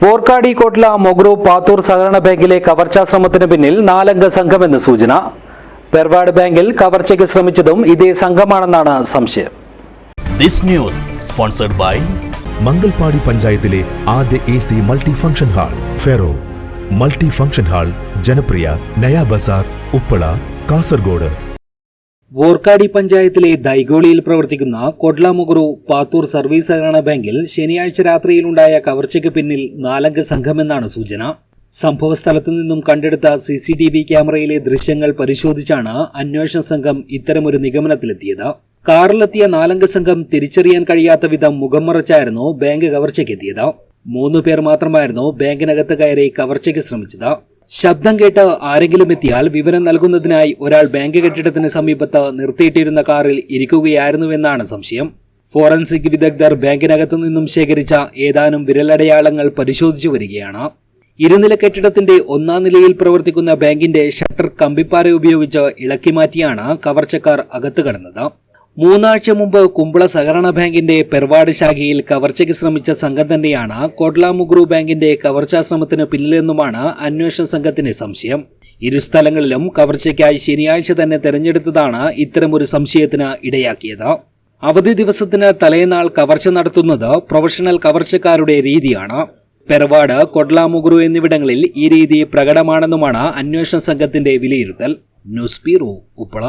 പോർക്കാടി Kotler മൊഗ്രു Pathur സഹകരണ ബാങ്കിലെ കവർച്ചാ ശ്രമത്തിന് പിന്നിൽ 4 അംഗ സംഘമെന്ന് സൂചന. പെർവാഡ് ബാങ്കിൽ കവർച്ചയ്ക്ക് ശ്രമിച്ചതും ഇതേ സംഘമാണെന്നാണ് സംശയം. This news sponsored by Mangalpady പഞ്ചായത്തിലെ ആദ്യ AC multi function hall Ferro multi function hall, ജനപ്രിയ നയാ ബസാർ, ഉപ്പള, കാസർഗോഡ്. വോർക്കാടി പഞ്ചായത്തിലെ ദൈഗോളിയിൽ പ്രവർത്തിക്കുന്ന കോട്ട്ല മൊഗ്രു പാത്തൂർ സർവീസ് സഹകരണ ബാങ്കിൽ ശനിയാഴ്ച രാത്രിയിലുണ്ടായ കവർച്ചയ്ക്ക് പിന്നിൽ 4 അംഗ സംഘമെന്നാണ് സൂചന. സംഭവസ്ഥലത്തു നിന്നും കണ്ടെടുത്ത CCTV ക്യാമറയിലെ ദൃശ്യങ്ങൾ പരിശോധിച്ചാണ് അന്വേഷണ സംഘം ഇത്തരമൊരു നിഗമനത്തിലെത്തിയത്. കാറിലെത്തിയ 4 അംഗ സംഘം തിരിച്ചറിയാൻ കഴിയാത്ത വിധം മുഖം മറച്ചായിരുന്നു ബാങ്ക് കവർച്ചയ്ക്കെത്തിയത്. 3 പേർ മാത്രമായിരുന്നു ബാങ്കിനകത്ത് കയറി കവർച്ചയ്ക്ക് ശ്രമിച്ചത്. ശബ്ദം കേട്ട് ആരെങ്കിലും എത്തിയാൽ വിവരം നൽകുന്നതിനായി ഒരാൾ ബാങ്ക് കെട്ടിടത്തിന് സമീപത്ത് നിർത്തിയിട്ടിരുന്ന കാറിൽ ഇരിക്കുകയായിരുന്നുവെന്നാണ് സംശയം. ഫോറൻസിക് വിദഗ്ധർ ബാങ്കിനകത്തു നിന്നും ശേഖരിച്ച ഏതാനും വിരലടയാളങ്ങൾ പരിശോധിച്ചു വരികയാണ്. ഇരുനില കെട്ടിടത്തിന്റെ 1ാം നിലയിൽ പ്രവർത്തിക്കുന്ന ബാങ്കിന്റെ ഷട്ടർ കമ്പിപ്പാര ഉപയോഗിച്ച് ഇളക്കി മാറ്റിയാണ് കവർച്ചക്കാർ അകത്ത് കടന്നത്. 3 ആഴ്ച മുമ്പ് കുമ്പള സഹകരണ ബാങ്കിന്റെ പെർവാഡ് ശാഖയിൽ കവർച്ചയ്ക്ക് ശ്രമിച്ച സംഘം തന്നെയാണ് കോട്ട്ല മൊഗ്രു ബാങ്കിന്റെ കവർച്ചാ ശ്രമത്തിന് പിന്നിലെന്നുമാണ് അന്വേഷണ സംഘത്തിന്റെ സംശയം. ഇരു സ്ഥലങ്ങളിലും കവർച്ചയ്ക്കായി ശനിയാഴ്ച തന്നെ തെരഞ്ഞെടുത്തതാണ് ഇത്തരമൊരു സംശയത്തിന് ഇടയാക്കിയത്. അവധി ദിവസത്തിന് തലേനാൾ കവർച്ച നടത്തുന്നത് പ്രൊഫഷണൽ കവർച്ചക്കാരുടെ രീതിയാണ്. പെർവാഡ്, കോട്ട്ല മൊഗ്രു എന്നിവിടങ്ങളിൽ ഈ രീതി പ്രകടമാണെന്നുമാണ് അന്വേഷണ സംഘത്തിന്റെ വിലയിരുത്തൽ. News bureau, Uppala.